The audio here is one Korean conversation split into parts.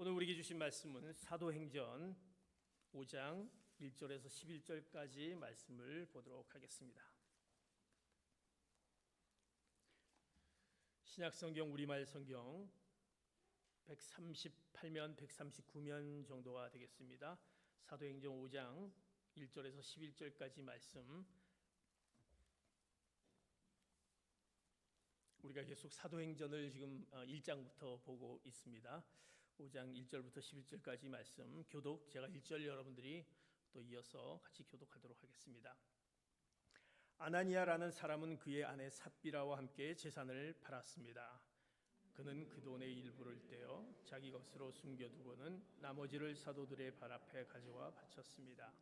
오늘 우리에게 주신 말씀은 사도행전 5장 1절에서 11절까지 말씀을 보도록 하겠습니다. 신약성경 우리말 성경 138면 139면 정도가 되겠습니다. 사도행전 5장 1절에서 11절까지 말씀, 우리가 계속 사도행전을 지금 1장부터 보고 있습니다. 5장 1절부터 11절까지 말씀 교독, 제가 1절 여러분들이 또 이어서 같이 교독하도록 하겠습니다. 아나니아라는 사람은 그의 아내 삽비라와 함께 재산을 팔았습니다. 그는 그 돈의 일부를 떼어 자기 것으로 숨겨두고는 나머지를 사도들의 발 앞에 가져와 바쳤습니다.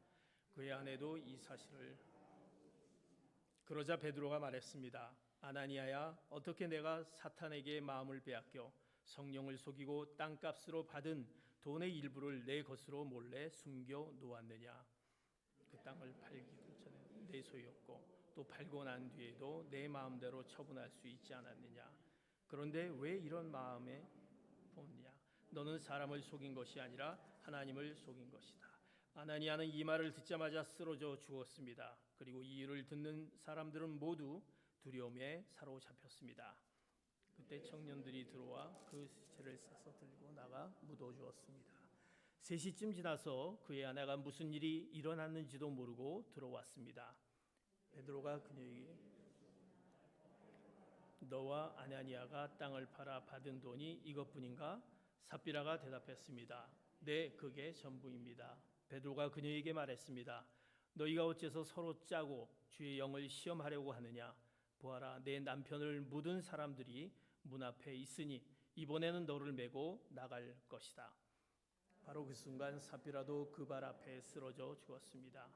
그의 아내도 이 사실을 그러자 베드로가 말했습니다. 아나니아야, 어떻게 내가 사탄에게 마음을 빼앗겨 성령을 속이고 땅값으로 받은 돈의 일부를 내 것으로 몰래 숨겨 놓았느냐? 그 땅을 팔기도 전에 내 소유였고 또 팔고 난 뒤에도 내 마음대로 처분할 수 있지 않았느냐? 그런데 왜 이런 마음에 보느냐? 너는 사람을 속인 것이 아니라 하나님을 속인 것이다. 아나니아는 이 말을 듣자마자 쓰러져 죽었습니다. 그리고 이 일을 듣는 사람들은 모두 두려움에 사로잡혔습니다. 그때 청년들이 들어와 그 시체를 싸서 들고 나가 묻어주었습니다. 3시쯤 지나서 그의 아내가 무슨 일이 일어났는지도 모르고 들어왔습니다. 베드로가 그녀에게 너와 아나니아가 땅을 팔아 받은 돈이 이것뿐인가? 삽비라가 대답했습니다. 네, 그게 전부입니다. 베드로가 그녀에게 말했습니다. 너희가 어째서 서로 짜고 주의 영을 시험하려고 하느냐? 보아라, 내 남편을 묻은 사람들이 문 앞에 있으니 이번에는 너를 메고 나갈 것이다. 바로 그 순간 삽비라도 그 발 앞에 쓰러져 죽었습니다.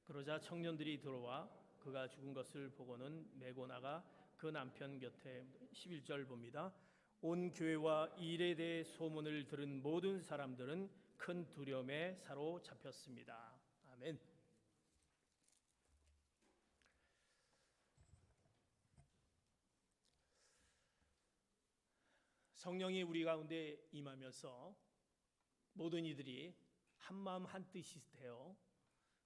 그러자 청년들이 들어와 그가 죽은 것을 보고는 메고 나가 그 남편 곁에 11절 봅니다. 온 교회와 이 일에 대해 소문을 들은 모든 사람들은 큰 두려움에 사로잡혔습니다. 아멘. 성령이 우리 가운데 임하면서 모든 이들이 한마음 한뜻이 되어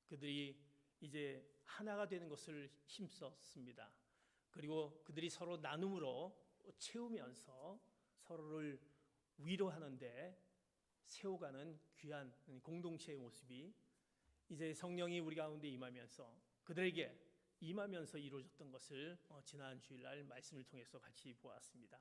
그들이 이제 하나가 되는 것을 힘썼습니다. 그리고 그들이 서로 나눔으로 채우면서 서로를 위로하는데 세워가는 귀한 공동체의 모습이 이제 성령이 우리 가운데 임하면서 그들에게 임하면서 이루어졌던 것을 지난 주일날 말씀을 통해서 같이 보았습니다.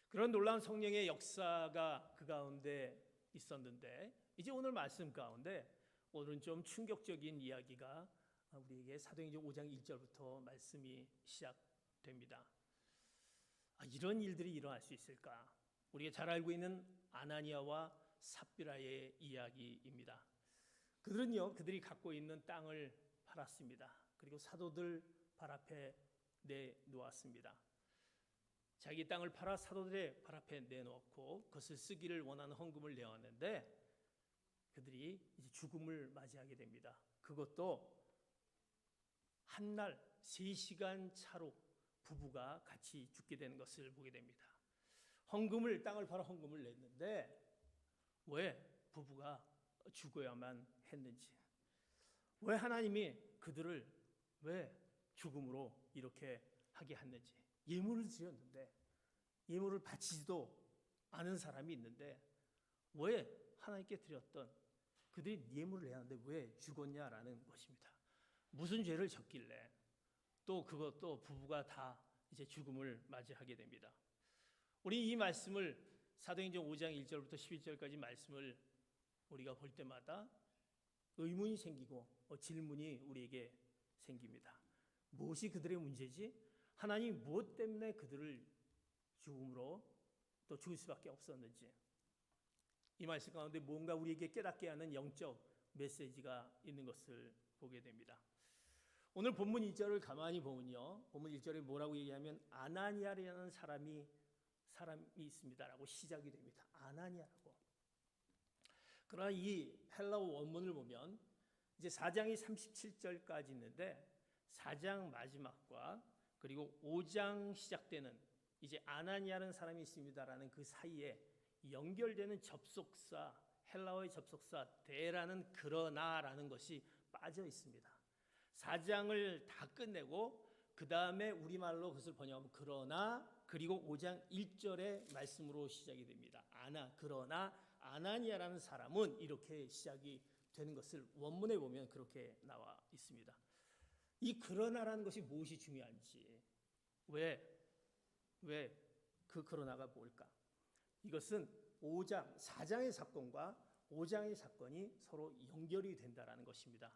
그런 놀라운 성령의 역사가 그 가운데 있었는데 이제 오늘 말씀 가운데 오늘은 좀 충격적인 이야기가 우리에게 사도행전 5장 1절부터 말씀이 시작됩니다. 이런 일들이 일어날 수 있을까? 우리가 잘 알고 있는 아나니아와 삽비라의 이야기입니다. 그들이 갖고 있는 땅을 팔았습니다. 그리고 사도들 발 앞에 내놓았습니다. 자기 땅을 팔아 사도들의 발 앞에 내놓고 그것을 쓰기를 원하는 헌금을 내었는데 그들이 이제 죽음을 맞이하게 됩니다. 그것도 한날 3시간 차로 부부가 같이 죽게 되는 것을 보게 됩니다. 땅을 팔아 헌금을 냈는데 왜 부부가 죽어야만 했는지, 왜 하나님이 그들을 왜 죽음으로 이렇게 하게 했는지, 예물을 드렸는데 예물을 바치지도 않은 사람이 있는데 왜 하나님께 드렸던 그들이 예물을 내었는데 왜 죽었냐라는 것입니다. 무슨 죄를 졌길래 또 그것도 부부가 다 이제 죽음을 맞이하게 됩니다. 우리 이 말씀을 사도행전 5장 1절부터 11절까지 말씀을 우리가 볼 때마다 의문이 생기고 질문이 우리에게 생깁니다. 무엇이 그들의 문제지? 하나님 무엇 때문에 그들을 죽음으로 또 죽을 수밖에 없었는지, 이 말씀 가운데 뭔가 우리에게 깨닫게 하는 영적 메시지가 있는 것을 보게 됩니다. 오늘 본문 1절을 가만히 보면요, 본문 1절에 뭐라고 얘기하면 아나니아라는 사람이 있습니다라고 시작이 됩니다. 아나니아라고. 그러나 이 헬라어 원문을 보면 이제 4장이 37절까지 있는데 4장 마지막과 그리고 5장 시작되는 이제 아나니아라는 사람이 있습니다라는 그 사이에 연결되는 접속사, 헬라어의 접속사 대라는 그러나라는 것이 빠져 있습니다. 4장을 다 끝내고 그 다음에 우리말로 그것을 번역하면 그러나, 그리고 5장 1절의 말씀으로 시작이 됩니다. 그러나 아나니아라는 사람은 이렇게 시작이 되는 것을 원문에 보면 그렇게 나와 있습니다. 이 그러나라는 것이 무엇이 중요한지, 왜 그 그러나가 뭘까? 이것은 4장의 사건과 5장의 사건이 서로 연결이 된다는 것입니다.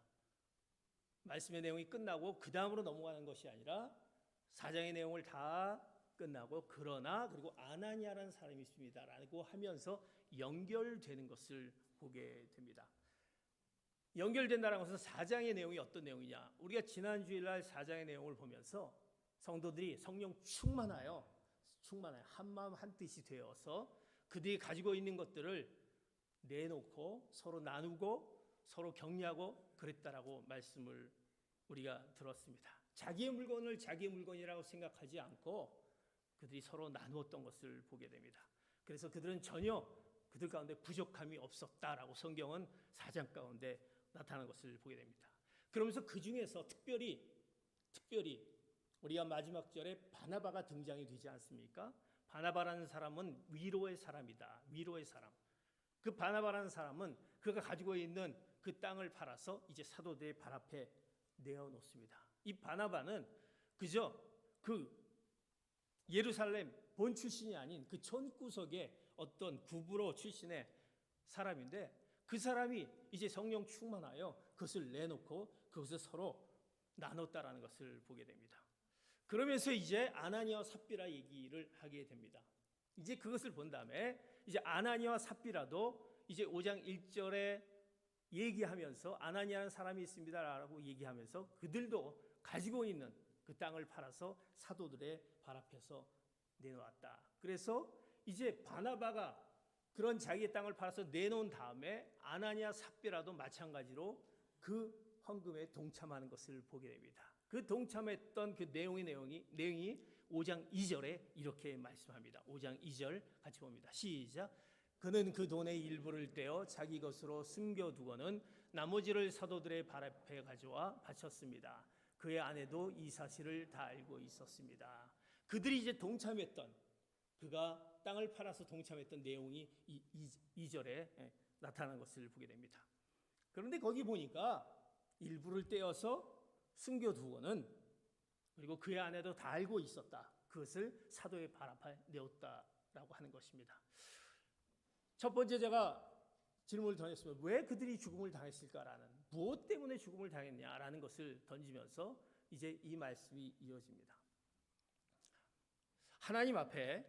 말씀의 내용이 끝나고 그 다음으로 넘어가는 것이 아니라 4장의 내용을 다 끝나고 그러나 그리고 아나니아라는 사람이 있습니다 라고 하면서 연결되는 것을 보게 됩니다. 연결된다는 것은 4장의 내용이 어떤 내용이냐, 우리가 지난 주일날 4장의 내용을 보면서 성도들이 성령 충만하여 한마음 한뜻이 되어서 그들이 가지고 있는 것들을 내놓고 서로 나누고 서로 격려하고 그랬다라고 말씀을 우리가 들었습니다. 자기의 물건을 자기의 물건이라고 생각하지 않고 그들이 서로 나누었던 것을 보게 됩니다. 그래서 그들은 전혀 그들 가운데 부족함이 없었다라고 성경은 4장 가운데 나타나는 것을 보게 됩니다. 그러면서 그 중에서 특별히 우리가 마지막 절에 바나바가 등장이 되지 않습니까? 바나바라는 사람은 위로의 사람이다. 위로의 사람. 그 바나바라는 사람은 그가 가지고 있는 그 땅을 팔아서 이제 사도들의 발 앞에 내어놓습니다. 이 바나바는 그저 그 예루살렘 본 출신이 아닌 그 촌구석의 어떤 구브로 출신의 사람인데, 그 사람이 이제 성령 충만하여 그것을 내놓고 그것을 서로 나눴다라는 것을 보게 됩니다. 그러면서 이제 아나니아와 삽비라 얘기를 하게 됩니다. 이제 그것을 본 다음에 이제 아나니아와 삽비라도 이제 5장 1절에 얘기하면서 아나니아라는 사람이 있습니다라고 얘기하면서 그들도 가지고 있는 그 땅을 팔아서 사도들의 발 앞에서 내놓았다. 그래서 이제 바나바가 그런 자기의 땅을 팔아서 내놓은 다음에 아나니아 삽비라도 마찬가지로 그 헌금에 동참하는 것을 보게 됩니다. 그 동참했던 그 내용이 5장 2절에 이렇게 말씀합니다. 5장 2절 같이 봅니다. 시작. 그는 그 돈의 일부를 떼어 자기 것으로 숨겨두고는 나머지를 사도들의 발 앞에 가져와 바쳤습니다. 그의 아내도 이 사실을 다 알고 있었습니다. 그들이 이제 동참했던, 그가 땅을 팔아서 동참했던 내용이 2절에 나타난 것을 보게 됩니다. 그런데 거기 보니까 일부를 떼어서 숨겨두고는, 그리고 그의 아내도 다 알고 있었다. 그것을 사도의 발 앞에 내었다라고 하는 것입니다. 첫 번째 제가 질문을 던졌습니다. 왜 그들이 죽음을 당했을까라는, 무엇 때문에 죽음을 당했냐라는 것을 던지면서 이제 이 말씀이 이어집니다. 하나님 앞에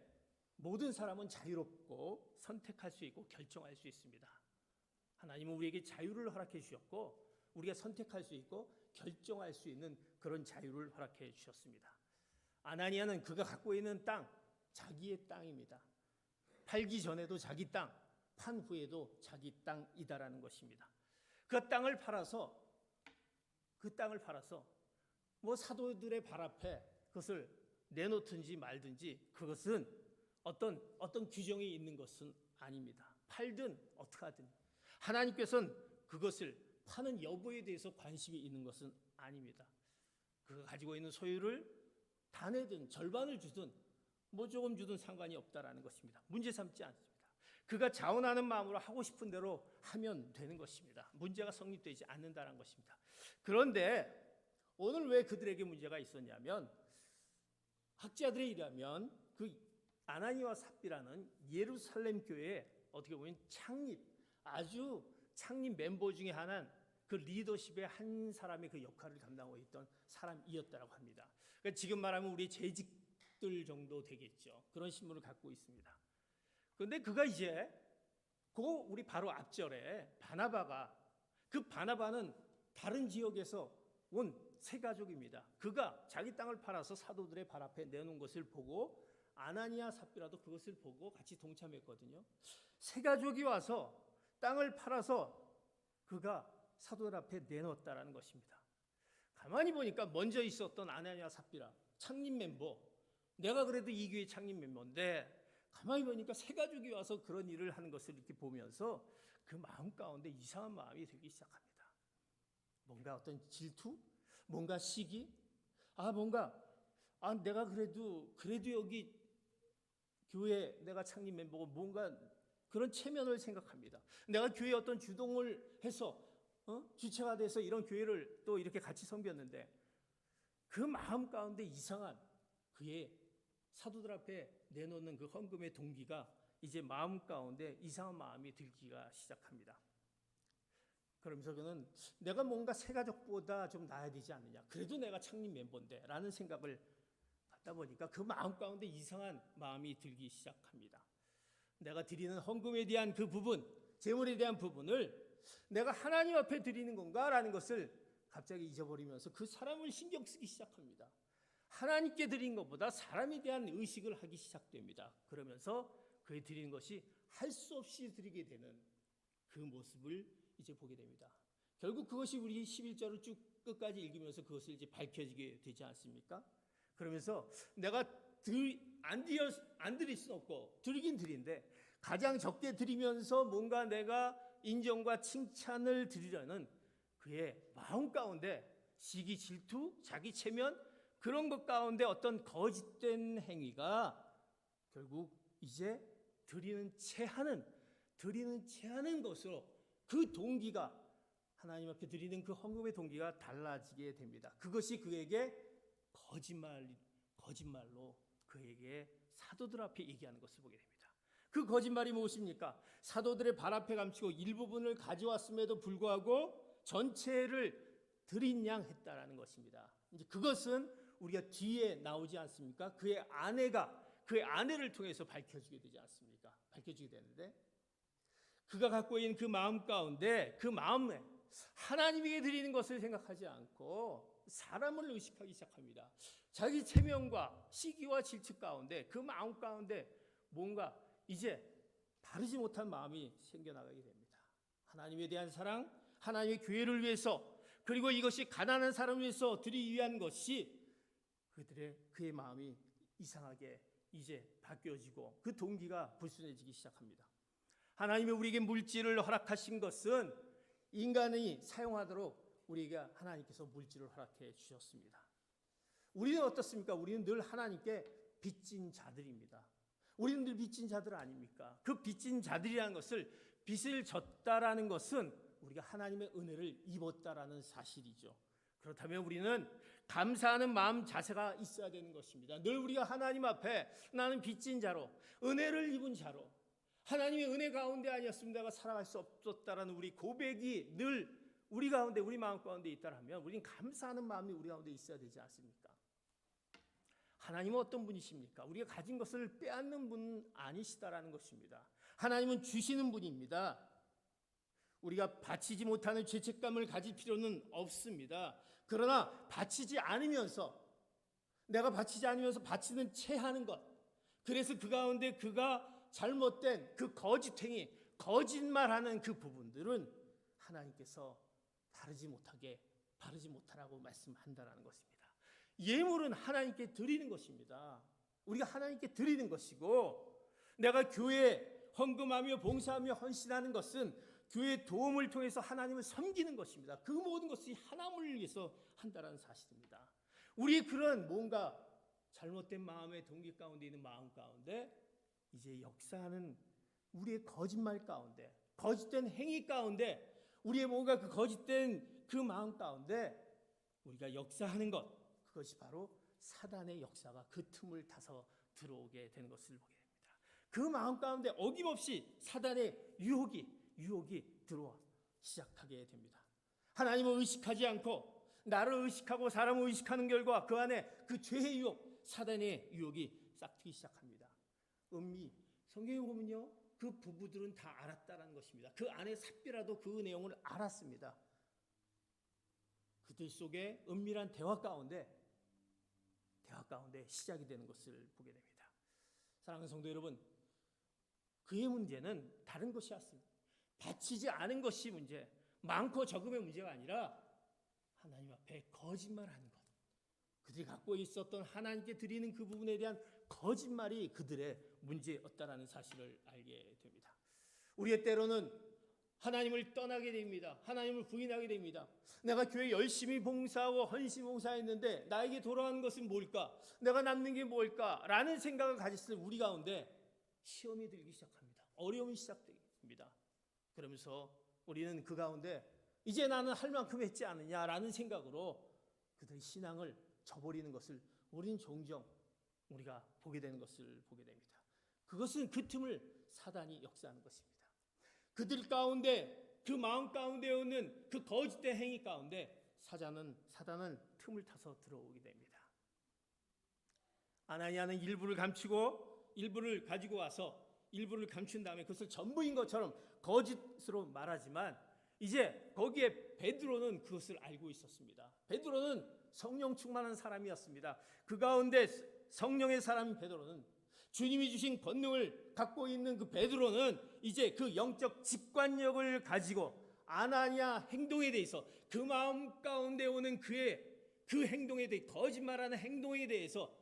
모든 사람은 자유롭고 선택할 수 있고 결정할 수 있습니다. 하나님은 우리에게 자유를 허락해 주셨고 우리가 선택할 수 있고 결정할 수 있는 그런 자유를 허락해 주셨습니다. 아나니아는 그가 갖고 있는 땅, 자기의 땅입니다. 팔기 전에도 자기 땅, 판 후에도 자기 땅이다라는 것입니다. 그 땅을 팔아서 뭐 사도들의 발 앞에 그것을 내놓든지 말든지 그것은 어떤 규정이 있는 것은 아닙니다. 팔든 어떻게 하든 하나님께서는 그것을 파는 여부에 대해서 관심이 있는 것은 아닙니다. 그가 가지고 있는 소유를 다 내든 절반을 주든 뭐 조금 주든 상관이 없다라는 것입니다. 문제 삼지 않습니다. 그가 자원하는 마음으로 하고 싶은 대로 하면 되는 것입니다. 문제가 성립되지 않는다는 것입니다. 그런데 오늘 왜 그들에게 문제가 있었냐면, 학자들에 의하면 그 아나니아와 삽비라는 예루살렘 교회의 어떻게 보면 창립 멤버 중에 하나는 그 리더십의 한 사람의 그 역할을 감당하고 있던 사람이었다고 합니다. 그러니까 지금 말하면 우리 재직들 정도 되겠죠. 그런 신분을 갖고 있습니다. 그런데 그가 이제 우리 바로 앞절에 바나바는 다른 지역에서 온 세 가족입니다. 그가 자기 땅을 팔아서 사도들의 발 앞에 내놓은 것을 보고 아나니아 삽비라도 그것을 보고 같이 동참했거든요. 세 가족이 와서 땅을 팔아서 그가 사도들 앞에 내놓았다라는 것입니다. 가만히 보니까 먼저 있었던 아나니아 삽비라 창립 멤버, 내가 그래도 이 교회 창립 멤버인데 가만히 보니까 세 가족이 와서 그런 일을 하는 것을 이렇게 보면서 그 마음 가운데 이상한 마음이 들기 시작합니다. 뭔가 어떤 질투? 뭔가 시기? 내가 그래도 여기 교회 내가 창립 멤버고 뭔가 그런 체면을 생각합니다. 내가 교회에 어떤 주동을 해서 주체가 돼서 이런 교회를 또 이렇게 같이 섬겼는데 그 마음 가운데 이상한 그의 사도들 앞에 내놓는 그 헌금의 동기가 이제 마음 가운데 이상한 마음이 들기가 시작합니다. 그러면서 그는 내가 뭔가 새 가족보다 좀 나아야 되지 않느냐. 그래도 내가 창립 멤버인데 라는 생각을 갖다 보니까 그 마음 가운데 이상한 마음이 들기 시작합니다. 내가 드리는 헌금에 대한 그 부분, 재물에 대한 부분을 내가 하나님 앞에 드리는 건가라는 것을 갑자기 잊어버리면서 그 사람을 신경 쓰기 시작합니다. 하나님께 드린 것보다 사람에 대한 의식을 하기 시작됩니다. 그러면서 그에 드리는 것이 할 수 없이 드리게 되는 그 모습을 이제 보게 됩니다. 결국 그것이 우리 11절을 쭉 끝까지 읽으면서 그것을 이제 밝혀지게 되지 않습니까? 그러면서 내가 안 드릴 수는 없고 드리긴 드린데 가장 적게 드리면서 뭔가 내가 인정과 칭찬을 드리려는 그의 마음 가운데 시기, 질투, 자기 체면 그런 것 가운데 어떤 거짓된 행위가 결국 이제 드리는 체하는 것으로 그 동기가 하나님 앞에 드리는 그 헌금의 동기가 달라지게 됩니다. 그것이 그에게 거짓말로 그에게 사도들 앞에 얘기하는 것을 보게 됩니다. 그 거짓말이 무엇입니까? 사도들의 발 앞에 감추고 일부분을 가져왔음에도 불구하고 전체를 드린 양 했다라는 것입니다. 이제 그것은 우리가 뒤에 나오지 않습니까? 그의 아내를 통해서 밝혀지게 되지 않습니까? 밝혀지게 되는데 그가 갖고 있는 그 마음 가운데 그 마음에 하나님에게 드리는 것을 생각하지 않고 사람을 의식하기 시작합니다. 자기 체면과 시기와 질투 가운데 그 마음 가운데 뭔가 이제 다르지 못한 마음이 생겨나가게 됩니다. 하나님에 대한 사랑, 하나님의 교회를 위해서 그리고 이것이 가난한 사람을 위해서 드리기 위한 것이 그의 마음이 이상하게 이제 바뀌어지고 그 동기가 불순해지기 시작합니다. 하나님이 우리에게 물질을 허락하신 것은 인간이 사용하도록 우리에게 하나님께서 물질을 허락해 주셨습니다. 우리는 어떻습니까? 우리는 늘 하나님께 빚진 자들입니다. 우리는 늘 빚진 자들 아닙니까? 그 빚진 자들이라는 것을 빚을 졌다라는 것은 우리가 하나님의 은혜를 입었다라는 사실이죠. 그렇다면 우리는 감사하는 마음 자세가 있어야 되는 것입니다. 늘 우리가 하나님 앞에 나는 빚진 자로 은혜를 입은 자로 하나님의 은혜 가운데 아니었으면 내가 살아갈 수 없었다라는 우리 고백이 늘 우리 가운데 우리 마음 가운데 있다라면 우리는 감사하는 마음이 우리 가운데 있어야 되지 않습니까? 하나님은 어떤 분이십니까? 우리가 가진 것을 빼앗는 분 아니시다라는 것입니다. 하나님은 주시는 분입니다. 우리가 바치지 못하는 죄책감을 가질 필요는 없습니다. 그러나 내가 바치지 않으면서 바치는 채 하는 것, 그래서 그 가운데 그가 잘못된 그 거짓행위, 거짓말하는 그 부분들은 하나님께서 바르지 못하라고 말씀한다는 것입니다. 예물은 하나님께 드리는 것입니다. 우리가 하나님께 드리는 것이고 내가 교회에 헌금하며 봉사하며 헌신하는 것은 교회의 도움을 통해서 하나님을 섬기는 것입니다. 그 모든 것이 하나님을 위해서 한다는 사실입니다. 우리 그런 뭔가 잘못된 마음의 동기 가운데 있는 마음 가운데 이제 역사하는 우리의 거짓말 가운데 거짓된 행위 가운데 우리의 뭔가 그 거짓된 그 마음 가운데 우리가 역사하는 것 그것이 바로 사단의 역사가 그 틈을 타서 들어오게 되는 것을 보게 됩니다. 그 마음 가운데 어김없이 사단의 유혹이 들어와 시작하게 됩니다. 하나님을 의식하지 않고 나를 의식하고 사람을 의식하는 결과 그 안에 그 죄의 유혹, 사단의 유혹이 싹트기 시작합니다. 성경에 보면요, 그 부부들은 다 알았다라는 것입니다. 그 안에 삽비라도 그 내용을 알았습니다. 그들 속에 은밀한 대화 가운데 시작이 되는 것을 보게 됩니다. 사랑하는 성도 여러분, 그의 문제는 다른 것이 없습니다. 바치지 않은 것이 많고 적음의 문제가 아니라 하나님 앞에 거짓말하는 것, 그들이 갖고 있었던 하나님께 드리는 그 부분에 대한 거짓말이 그들의 문제였다라는 사실을 알게 됩니다. 우리의 때로는 하나님을 떠나게 됩니다. 하나님을 부인하게 됩니다. 내가 교회 열심히 봉사하고 헌신 봉사했는데 나에게 돌아오는 것은 뭘까? 내가 남는 게 뭘까? 라는 생각을 가졌을 우리 가운데 시험이 들기 시작합니다. 어려움이 시작됩니다. 그러면서 우리는 그 가운데 이제 나는 할 만큼 했지 않느냐라는 생각으로 그들의 신앙을 저버리는 것을 우리는 종종 우리가 보게 되는 것을 보게 됩니다. 그것은 그 틈을 사단이 역사하는 것입니다. 그들 가운데 그 마음 가운데 오는 그 거짓된 행위 가운데 사단은 틈을 타서 들어오게 됩니다. 아나니아는 일부를 감추고 일부를 가지고 와서 일부를 감춘 다음에 그것을 전부인 것처럼 거짓으로 말하지만 이제 거기에 베드로는 그것을 알고 있었습니다. 베드로는 성령 충만한 사람이었습니다. 그 가운데 성령의 사람인 베드로는 주님이 주신 권능을 갖고 있는 그 베드로는 이제 그 영적 직관력을 가지고 아나니아 행동에 대해서 그 마음 가운데 오는 그의 그 행동에 대해 거짓말하는 행동에 대해서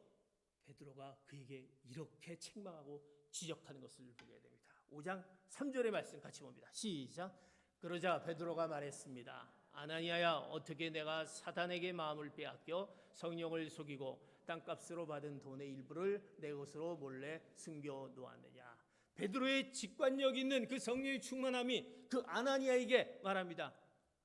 베드로가 그에게 이렇게 책망하고 지적하는 것을 보게 됩니다. 5장 3절의 말씀 같이 봅니다. 시작. 그러자 베드로가 말했습니다. 아나니아야, 어떻게 내가 사단에게 마음을 빼앗겨 성령을 속이고 땅값으로 받은 돈의 일부를 내 것으로 몰래 숨겨 놓았느냐. 베드로의 직관력 있는 그 성령의 충만함이 그 아나니아에게 말합니다.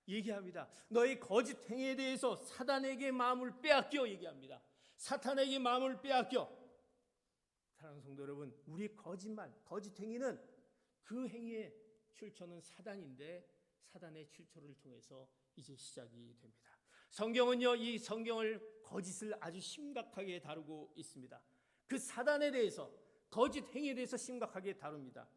얘기합니다. 너의 거짓 행위에 대해서 사단에게 마음을 빼앗겨 얘기합니다. 사탄에게 마음을 빼앗겨. 사랑하는 성도 여러분, 우리의 거짓말, 거짓 행위는 그 행위의 출처는 사단인데 사단의 출처를 통해서 이제 시작이 됩니다. 성경은요, 이 성경을 거짓을 아주 심각하게 다루고 있습니다. 그 사단에 대해서, 거짓 행위에 대해서 심각하게 다룹니다.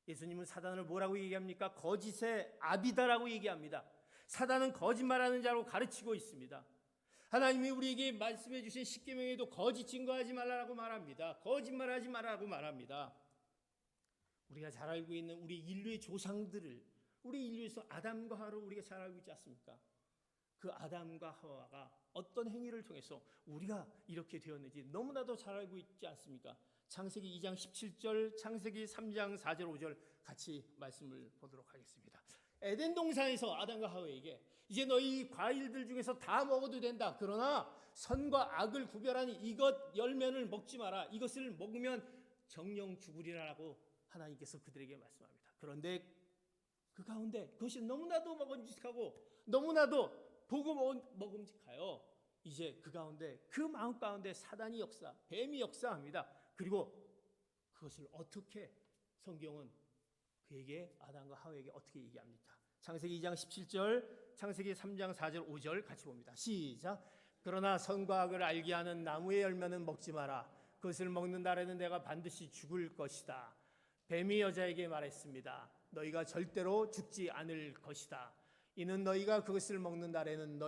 예수님은 사단을 뭐라고 얘기합니까? 거짓의 아비다라고 얘기합니다. 사단은 거짓말하는 자로 가르치고 있습니다. 하나님이 우리에게 말씀해 주신 십계명에도 거짓 증거하지 말라고 말합니다. 거짓말하지 말라고 말합니다. 우리가 잘 알고 있는 우리 인류의 조상들을, 우리 인류에서 아담과 하와를 우리가 잘 알고 있지 않습니까? 그 아담과 하와가 어떤 행위를 통해서 우리가 이렇게 되었는지 너무나도 잘 알고 있지 않습니까? 창세기 2장 17절, 창세기 3장 4절 5절 같이 말씀을 보도록 하겠습니다. 에덴 동산에서 아담과 하와에게 이제 너희 과일들 중에서 다 먹어도 된다. 그러나 선과 악을 구별하는 이것 열매를 먹지 마라. 이것을 먹으면 정령 죽으리라고 하나님께서 그들에게 말씀합니다. 그런데 그 가운데 그것이 너무나도 먹음직하고 너무나도 보고 먹음직하여 이제 그 가운데 그 마음 가운데 사단이 역사, 뱀이 역사합니다. 그리고 그것을 어떻게 성경은 그에게 아담과 하와에게 어떻게 얘기합니까? 창세기 2장 17절, 창세기 3장 4절 5절 같이 봅니다. 시작. 그러나 선과 악을 알게 하는 나무의 열매는 먹지 마라. 그것을 먹는 날에는 내가 반드시 죽을 것이다. 뱀이 여자에게 말했습니다. 너희가 절대로 죽지 않을 것이다. 이는 너희가 그것을 먹는 날에는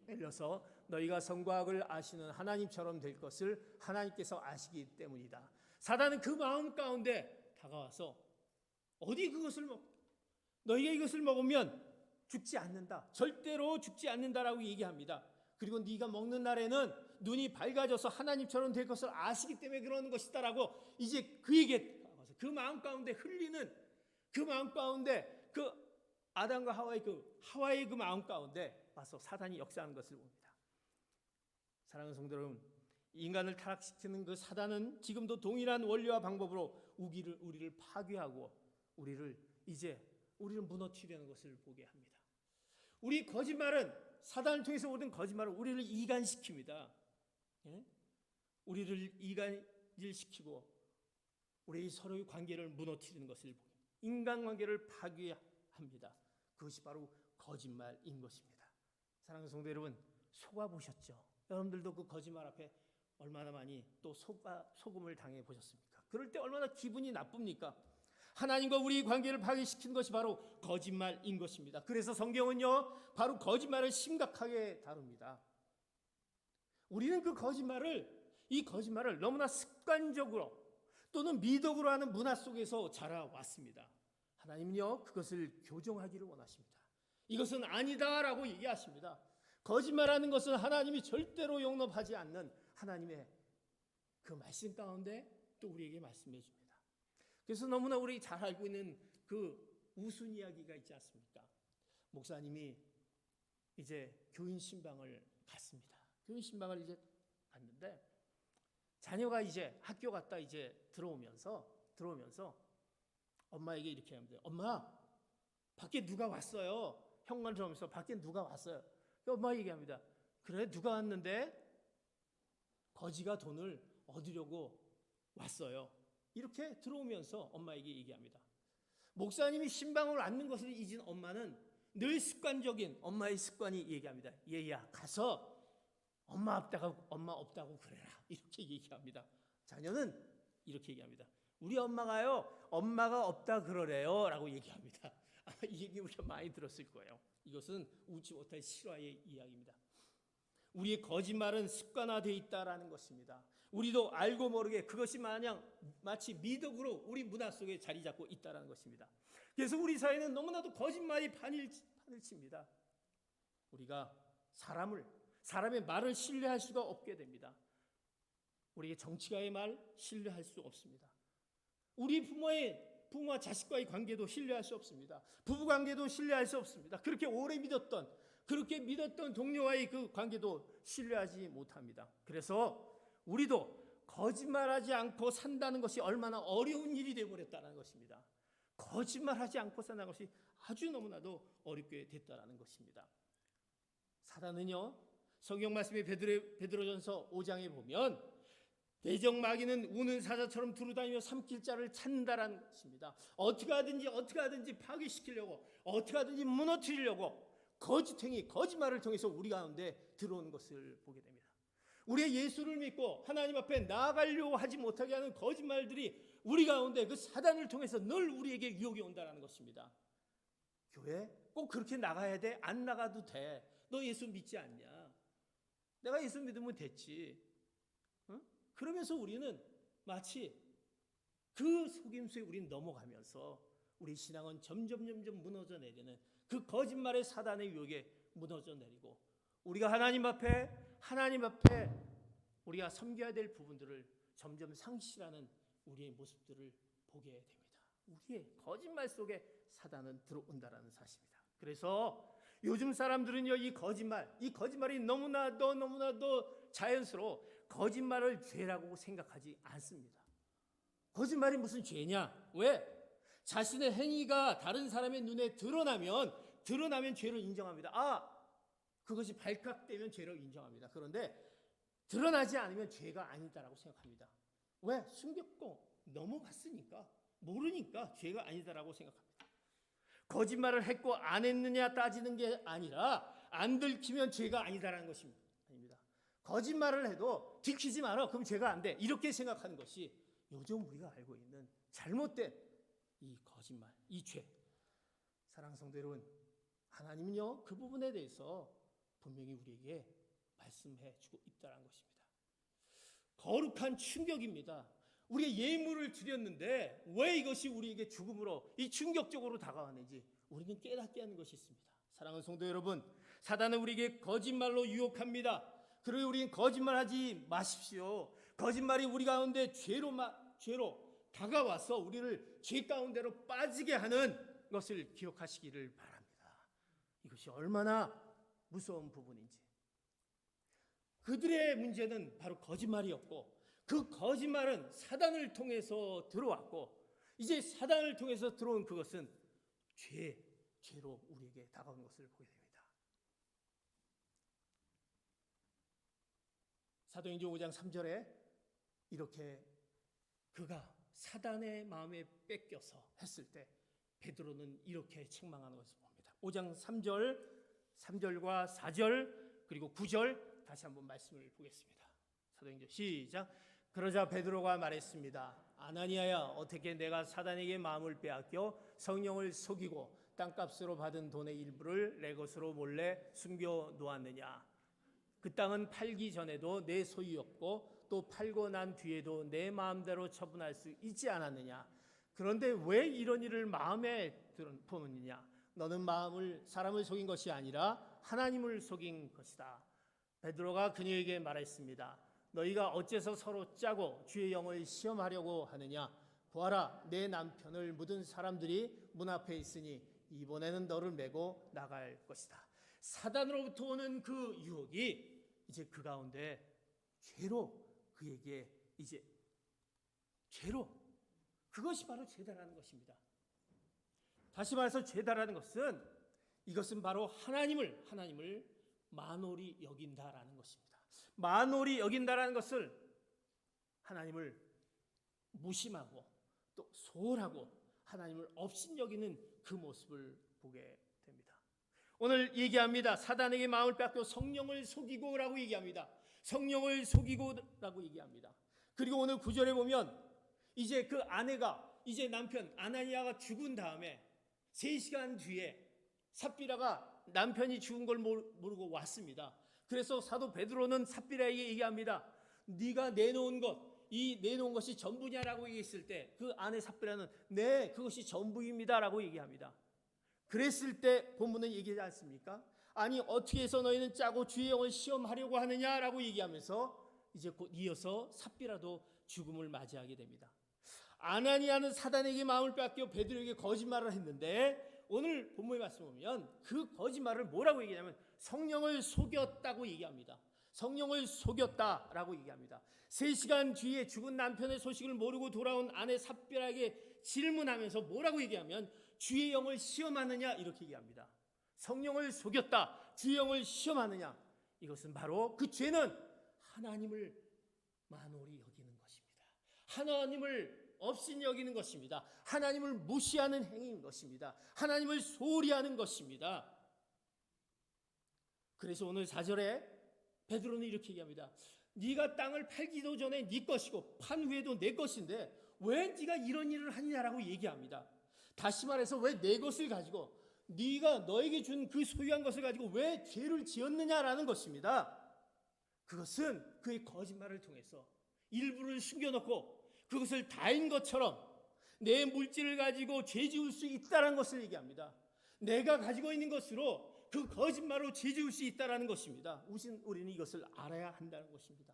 열려서 너희가 선과 악을 아시는 하나님처럼 될 것을 하나님께서 아시기 때문이다. 사단은 그 마음 가운데 다가와서 어디 그것을 너희가 이것을 먹으면 죽지 않는다. 절대로 죽지 않는다라고 얘기합니다. 그리고 네가 먹는 날에는 눈이 밝아져서 하나님처럼 될 것을 아시기 때문에 그러는 것이다라고 이제 그에게 다가와서 그 마음 가운데 흘리는 그 마음 가운데 그 아담과 하와의 그 마음 가운데 와서 사단이 역사하는 것을 봅니다. 사랑하는 성도 여러분, 인간을 타락시키는 그 사단은 지금도 동일한 원리와 방법으로 우리를 파괴하고 우리를 무너뜨리는 것을 보게 합니다. 우리 거짓말은 사단을 통해서 오는 거짓말은 우리를 이간시킵니다. 예? 우리를 이간질시키고 우리 서로의 관계를 무너뜨리는 것을 보게, 인간관계를 파괴합니다. 그것이 바로 거짓말인 것입니다. 사랑하는 성도 여러분, 속아보셨죠? 여러분들도 그 거짓말 앞에 얼마나 많이 또 속음을 당해 보셨습니까? 그럴 때 얼마나 기분이 나쁩니까? 하나님과 우리 관계를 파괴시키는 것이 바로 거짓말인 것입니다. 그래서 성경은요, 바로 거짓말을 심각하게 다룹니다. 우리는 이 거짓말을 너무나 습관적으로 또는 미덕으로 하는 문화 속에서 자라왔습니다. 하나님은요, 그것을 교정하기를 원하십니다. 이것은 아니다라고 얘기하십니다. 거짓말하는 것은 하나님이 절대로 용납하지 않는 하나님의 그 말씀 가운데 또 우리에게 말씀해 줍니다. 그래서 너무나 우리 잘 알고 있는 그 우스운 이야기가 있지 않습니까? 목사님이 이제 교인 신방을 갔습니다. 교인 신방을 이제 갔는데 자녀가 이제 학교 갔다 이제 들어오면서 엄마에게 이렇게 합니다. 엄마, 밖에 누가 왔어요. 현관을 들어오면서 밖에 누가 왔어요. 엄마 얘기합니다. 그래, 누가 왔는데? 거지가 돈을 얻으려고 왔어요. 이렇게 들어오면서 엄마에게 얘기합니다. 목사님이 신방을 앉는 것을 잊은 엄마는 늘 습관적인 엄마의 습관이 얘기합니다. 얘야, 가서 엄마 없다고 그래라. 이렇게 얘기합니다. 자녀는 이렇게 얘기합니다. 우리 엄마가요, 엄마가 없다 그러래요 라고 얘기합니다. 이 얘기 우리가 많이 들었을 거예요. 이것은 웃지 못할 실화의 이야기입니다. 우리의 거짓말은 습관화되어 있다라는 것입니다. 우리도 알고 모르게 그것이 마치 미덕으로 우리 문화 속에 자리 잡고 있다라는 것입니다. 그래서 우리 사회는 너무나도 거짓말이 판을 칩니다. 우리가 사람의 말을 신뢰할 수가 없게 됩니다. 우리의 정치가의 말 신뢰할 수 없습니다. 우리 부모와 자식과의 관계도 신뢰할 수 없습니다. 부부 관계도 신뢰할 수 없습니다. 그렇게 오래 믿었던 동료와의 그 관계도 신뢰하지 못합니다. 그래서 우리도 거짓말하지 않고 산다는 것이 얼마나 어려운 일이 되어버렸다는 것입니다. 거짓말하지 않고 산다는 것이 아주 너무나도 어렵게 됐다는 것입니다. 사단은요, 성경 말씀의 베드로전서 5장에 보면 대적 마귀는 우는 사자처럼 두루다니며 삼킬 자를 찾는다라는 것입니다. 어떻게 하든지 파괴시키려고, 어떻게 하든지 무너뜨리려고 거짓말을 통해서 우리 가운데 들어오는 것을 보게 됩니다. 우리의 예수를 믿고 하나님 앞에 나아가려고 하지 못하게 하는 거짓말들이 우리 가운데 그 사단을 통해서 늘 우리에게 유혹이 온다는 것입니다. 교회 꼭 그렇게 나가야 돼? 안 나가도 돼. 너 예수 믿지 않냐? 내가 예수 믿으면 됐지. 응? 그러면서 우리는 마치 그 속임수에 우리는 넘어가면서 우리 신앙은 점점 무너져 내리는 그 거짓말의 사단의 유혹에 무너져 내리고 우리가 하나님 앞에 우리가 섬겨야 될 부분들을 점점 상실하는 우리의 모습들을 보게 됩니다. 우리의 거짓말 속에 사단은 들어온다라는 사실입니다. 그래서 요즘 사람들은요, 이 거짓말이 너무나도 자연스러워 거짓말을 죄라고 생각하지 않습니다. 거짓말이 무슨 죄냐? 왜? 자신의 행위가 다른 사람의 눈에 드러나면 죄를 인정합니다. 그것이 발각되면 죄를 인정합니다. 그런데 드러나지 않으면 죄가 아니다라고 생각합니다. 왜? 숨겼고 넘어갔으니까, 모르니까 죄가 아니다라고 생각합니다. 거짓말을 했고 안 했느냐 따지는 게 아니라 안 들키면 죄가 아니다라는 것입니다. 아닙니다. 거짓말을 해도 들키지 마라. 그럼 죄가 안 돼. 이렇게 생각하는 것이 요즘 우리가 알고 있는 잘못된 이 거짓말, 이 죄. 사랑하는 성도 여러분, 하나님은요, 그 부분에 대해서 분명히 우리에게 말씀해 주고 있다는 것입니다. 거룩한 충격입니다. 우리가 예물을 드렸는데 왜 이것이 우리에게 죽음으로 이 충격적으로 다가왔는지 우리는 깨닫게 하는 것이 있습니다. 사랑하는 성도 여러분, 사단은 우리에게 거짓말로 유혹합니다. 그리고 우리는 거짓말하지 마십시오. 거짓말이 우리 가운데 죄로 다가와서 우리를 죄 가운데로 빠지게 하는 것을 기억하시기를 바랍니다. 이것이 얼마나 무서운 부분인지. 그들의 문제는 바로 거짓말이었고 그 거짓말은 사단을 통해서 들어왔고 이제 사단을 통해서 들어온 그것은 죄로 우리에게 다가온 것을 보게 됩니다. 사도행전 5장 3절에 이렇게 그가 사단의 마음에 뺏겨서 했을 때 베드로는 이렇게 책망하는 것을 봅니다. 5장 3절과 4절 그리고 9절 다시 한번 말씀을 보겠습니다. 사도행전 시작. 그러자 베드로가 말했습니다. 아나니아야, 어떻게 내가 사단에게 마음을 빼앗겨 성령을 속이고 땅값으로 받은 돈의 일부를 내 것으로 몰래 숨겨 놓았느냐? 그 땅은 팔기 전에도 내 소유였고 또 팔고 난 뒤에도 내 마음대로 처분할 수 있지 않았느냐? 그런데 왜 이런 일을 마음에 품었느냐? 너는 사람을 속인 것이 아니라 하나님을 속인 것이다. 베드로가 그녀에게 말했습니다. 너희가 어째서 서로 짜고 주의 영을 시험하려고 하느냐? 보아라, 내 남편을 묻은 사람들이 문 앞에 있으니 이번에는 너를 메고 나갈 것이다. 사단으로부터 오는 그 유혹이 이제 그 가운데 죄로 그에게 이제 죄로, 그것이 바로 죄다라는 것입니다. 다시 말해서 죄다라는 것은 이것은 바로 하나님을 만홀히 여긴다라는 것입니다. 만홀히 여긴다라는 것을 하나님을 무심하고 또 소홀하고 하나님을 업신여기는 그 모습을 보게 됩니다. 오늘 얘기합니다. 사단에게 마음을 빼앗겨 성령을 속이고라고 얘기합니다. 성령을 속이고라고 얘기합니다. 그리고 오늘 9절에 보면 이제 그 아내가, 이제 남편 아나니아가 죽은 다음에 3시간 뒤에 삽비라가 남편이 죽은 걸 모르고 왔습니다. 그래서 사도 베드로는 삽비라에게 얘기합니다. 네가 내놓은 것이 전부냐라고 얘기했을 때 그 아내 삽비라는 네, 그것이 전부입니다라고 얘기합니다. 그랬을 때 본문은 얘기하지 않습니까? 아니 어떻게 해서 너희는 짜고 주의 영을 시험하려고 하느냐라고 얘기하면서 이제 곧 이어서 삽비라도 죽음을 맞이하게 됩니다. 아나니아는 사단에게 마음을 빼앗겨 베드로에게 거짓말을 했는데 오늘 본문의 말씀을 보면 그 거짓말을 뭐라고 얘기하냐면 성령을 속였다고 얘기합니다. 성령을 속였다라고 얘기합니다. 3시간 뒤에 죽은 남편의 소식을 모르고 돌아온 아내 삽비라에게 질문하면서 뭐라고 얘기하면 주의 영을 시험하느냐 이렇게 얘기합니다. 성령을 속였다, 주의 영을 시험하느냐. 이것은 바로 그 죄는 하나님을 만홀히 여기는 것입니다. 하나님을 없인 여기는 것입니다. 하나님을 무시하는 행위인 것입니다. 하나님을 소홀히 하는 것입니다. 그래서 오늘 4절에 베드로는 이렇게 얘기합니다. 네가 땅을 팔기도 전에 네 것이고 판 후에도 내 것인데 왜 네가 이런 일을 하느냐라고 얘기합니다. 다시 말해서 왜 내 것을 가지고 네가 너에게 준 그 소유한 것을 가지고 왜 죄를 지었느냐라는 것입니다. 그것은 그의 거짓말을 통해서 일부를 숨겨놓고 그것을 다인 것처럼 내 물질을 가지고 죄 지을 수 있다는 것을 얘기합니다. 내가 가지고 있는 것으로 그 거짓말로 죄 지을 수 있다는 것입니다. 우리는 이것을 알아야 한다는 것입니다.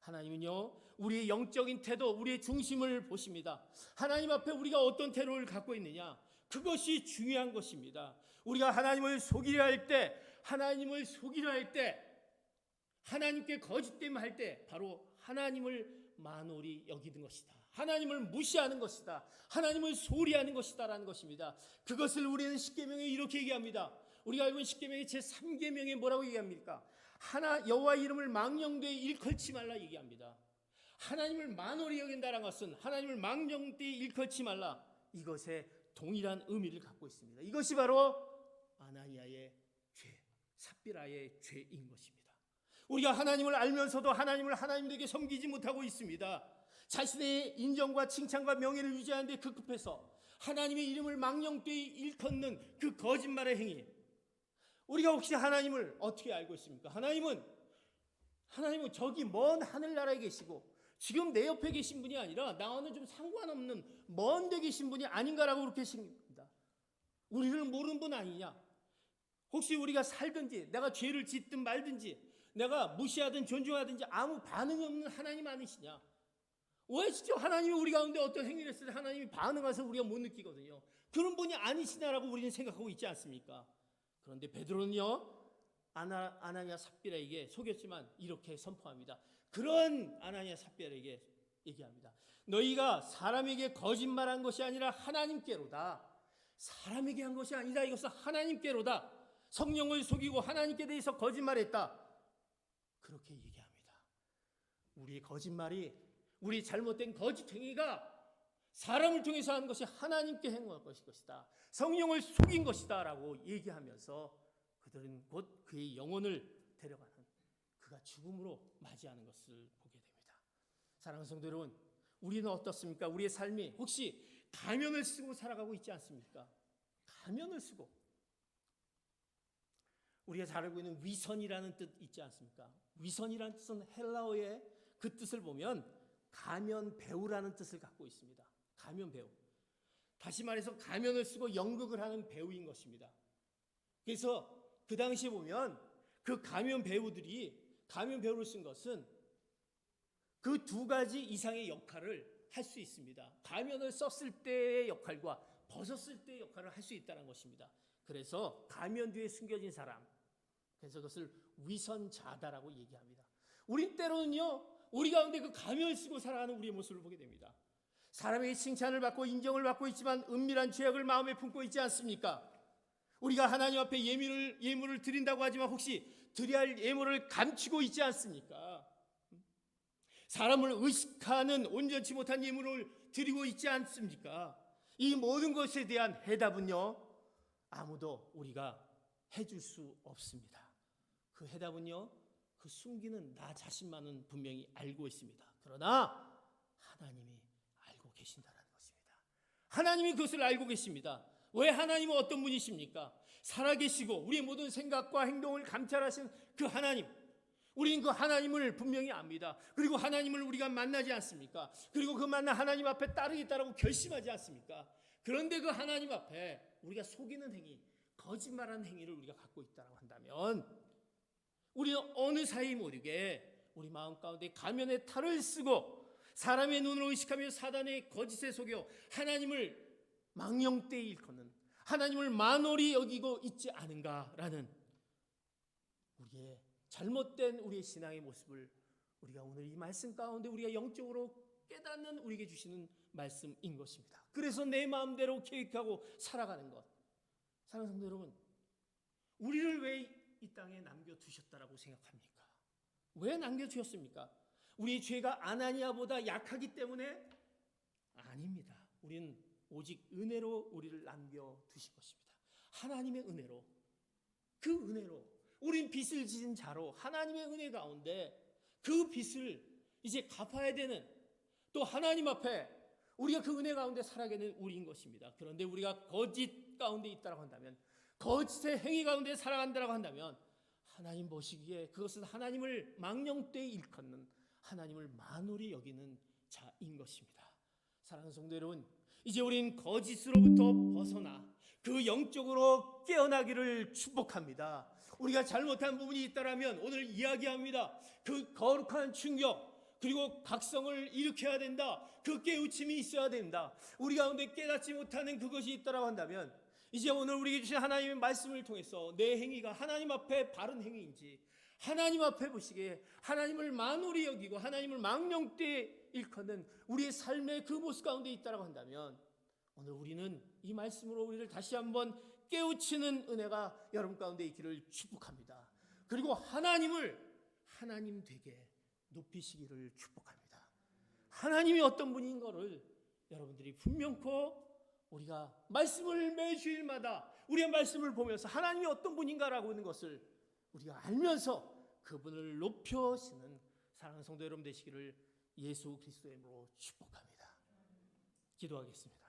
하나님은요, 우리의 영적인 태도, 우리의 중심을 보십니다. 하나님 앞에 우리가 어떤 태도를 갖고 있느냐, 그것이 중요한 것입니다. 우리가 하나님을 속이려 할 때, 하나님께 거짓됨을 할 때 바로 하나님을 만홀히 여기는 것이다. 하나님을 무시하는 것이다. 하나님을 소홀히 하는 것이다라는 것입니다. 그것을 우리는 십계명에 이렇게 얘기합니다. 우리가 알고 있는 십계명의 제3계명에 뭐라고 얘기합니까? 여호와 이름을 망령되이 일컬지 말라 얘기합니다. 하나님을 만홀히 여긴다는 것은 하나님을 망령되이 일컬지 말라, 이것에 동일한 의미를 갖고 있습니다. 이것이 바로 아나니아의 죄, 삽비라의 죄인 것입니다. 우리가 하나님을 알면서도 하나님을 하나님에게 섬기지 못하고 있습니다. 자신의 인정과 칭찬과 명예를 유지하는 데 급급해서 하나님의 이름을 망령되이 일컫는 그 거짓말의 행위. 우리가 혹시 하나님을 어떻게 알고 있습니까? 하나님은 저기 먼 하늘나라에 계시고 지금 내 옆에 계신 분이 아니라 나와는 좀 상관없는 먼 데 계신 분이 아닌가라고 그렇게 생각합니다. 우리를 모르는 분 아니냐? 혹시 우리가 살든지 내가 죄를 짓든 말든지 내가 무시하든 존중하든지 아무 반응이 없는 하나님 아니시냐? 왜 진짜 하나님이 우리 가운데 어떤 행위를 했을 때 하나님이 반응해서 우리가 못 느끼거든요. 그런 분이 아니시냐라고 우리는 생각하고 있지 않습니까? 그런데 베드로는요, 아나니아 삽비라에게 속였지만 이렇게 선포합니다. 그런 아나니아 삽비라에게 얘기합니다. 너희가 사람에게 거짓말한 것이 아니라 하나님께로다. 사람에게 한 것이 아니라 이것은 하나님께로다. 성령을 속이고 하나님께 대해서 거짓말했다. 그렇게 얘기합니다. 우리의 거짓말이, 우리 잘못된 거짓 행위가 사람을 통해서 하는 것이 하나님께 행할 것이다. 성령을 속인 것이다 라고 얘기하면서 그들은 곧 그의 영혼을 데려가는, 그가 죽음으로 맞이하는 것을 보게 됩니다. 사랑하는 성도 여러분, 우리는 어떻습니까? 우리의 삶이 혹시 가면을 쓰고 살아가고 있지 않습니까? 가면을 쓰고. 우리가 잘 알고 있는 위선이라는 뜻 있지 않습니까? 위선이라는 뜻은 헬라어의 그 뜻을 보면 가면 배우라는 뜻을 갖고 있습니다. 가면 배우. 다시 말해서 가면을 쓰고 연극을 하는 배우인 것입니다. 그래서 그 당시에 보면 그 가면 배우를 쓴 것은 그 두 가지 이상의 역할을 할 수 있습니다. 가면을 썼을 때의 역할과 벗었을 때의 역할을 할 수 있다는 것입니다. 그래서 가면 뒤에 숨겨진 사람, 그래서 그것을 위선자다라고 얘기합니다. 우린 때로는요, 우리 가운데 그 가면을 쓰고 살아가는 우리의 모습을 보게 됩니다. 사람에게 칭찬을 받고 인정을 받고 있지만 은밀한 죄악을 마음에 품고 있지 않습니까? 우리가 하나님 앞에 예물을 드린다고 하지만 혹시 드려야 할 예물을 감추고 있지 않습니까? 사람을 의식하는 온전치 못한 예물을 드리고 있지 않습니까? 이 모든 것에 대한 해답은요, 아무도 우리가 해줄 수 없습니다. 그 해답은요, 그 숨기는 나 자신만은 분명히 알고 있습니다. 그러나 하나님이 알고 계신다는 것입니다. 하나님이 그것을 알고 계십니다. 왜? 하나님은 어떤 분이십니까? 살아계시고 우리의 모든 생각과 행동을 감찰하신 그 하나님, 우리는 그 하나님을 분명히 압니다. 그리고 하나님을 우리가 만나지 않습니까? 그리고 그 만난 하나님 앞에 따르겠다라고 결심하지 않습니까? 그런데 그 하나님 앞에 우리가 속이는 행위, 거짓말하는 행위를 우리가 갖고 있다고 한다면 우리는 어느 사이 모르게 우리 마음 가운데 가면의 탈을 쓰고 사람의 눈으로 의식하며 사단의 거짓에 속여 하나님을 망령되이 일컫는, 하나님을 만홀히 여기고 있지 않은가라는 우리의 잘못된 우리의 신앙의 모습을 우리가 오늘 이 말씀 가운데 우리가 영적으로 깨닫는 우리에게 주시는 말씀인 것입니다. 그래서 내 마음대로 계획하고 살아가는 것. 사랑하는 성도 여러분, 우리를 왜 이 땅에 남겨두셨다라고 생각합니까? 왜 남겨주셨습니까? 우리 죄가 아나니아보다 약하기 때문에? 아닙니다. 우리는 오직 은혜로 우리를 남겨두신 것입니다. 하나님의 은혜로, 그 은혜로 우린 빚을 지은 자로 하나님의 은혜 가운데 그 빚을 이제 갚아야 되는, 또 하나님 앞에 우리가 그 은혜 가운데 살아가게 되는 우리인 것입니다. 그런데 우리가 거짓 가운데 있다고 한다면, 거짓의 행위 가운데 살아간다고 한다면 하나님 보시기에 그것은 하나님을 망령되이 일컫는, 하나님을 만홀히 여기는 자인 것입니다. 사랑하는 성도 여러분, 이제 우린 거짓으로부터 벗어나 그 영적으로 깨어나기를 축복합니다. 우리가 잘못한 부분이 있다면 오늘 이야기합니다. 그 거룩한 충격, 그리고 각성을 일으켜야 된다. 그 깨우침이 있어야 된다. 우리 가운데 깨닫지 못하는 그것이 있다고 한다면 이제 오늘 우리에게 주신 하나님의 말씀을 통해서 내 행위가 하나님 앞에 바른 행위인지, 하나님 앞에 보시기에 하나님을 만홀히 여기고 하나님을 망령되이 일컫는 우리의 삶의 그 모습 가운데 있다고 한다면 오늘 우리는 이 말씀으로 우리를 다시 한번 깨우치는 은혜가 여러분 가운데 있기를 축복합니다. 그리고 하나님을 하나님 되게 높이시기를 축복합니다. 하나님이 어떤 분인 것을 여러분들이 분명코 우리가 말씀을 매주일마다 우리의 말씀을 보면서 하나님이 어떤 분인가라고 하는 것을 우리가 알면서 그분을 높여시는 사랑하는 성도 여러분 되시기를 예수 그리스도의 이름으로 축복합니다. 기도하겠습니다.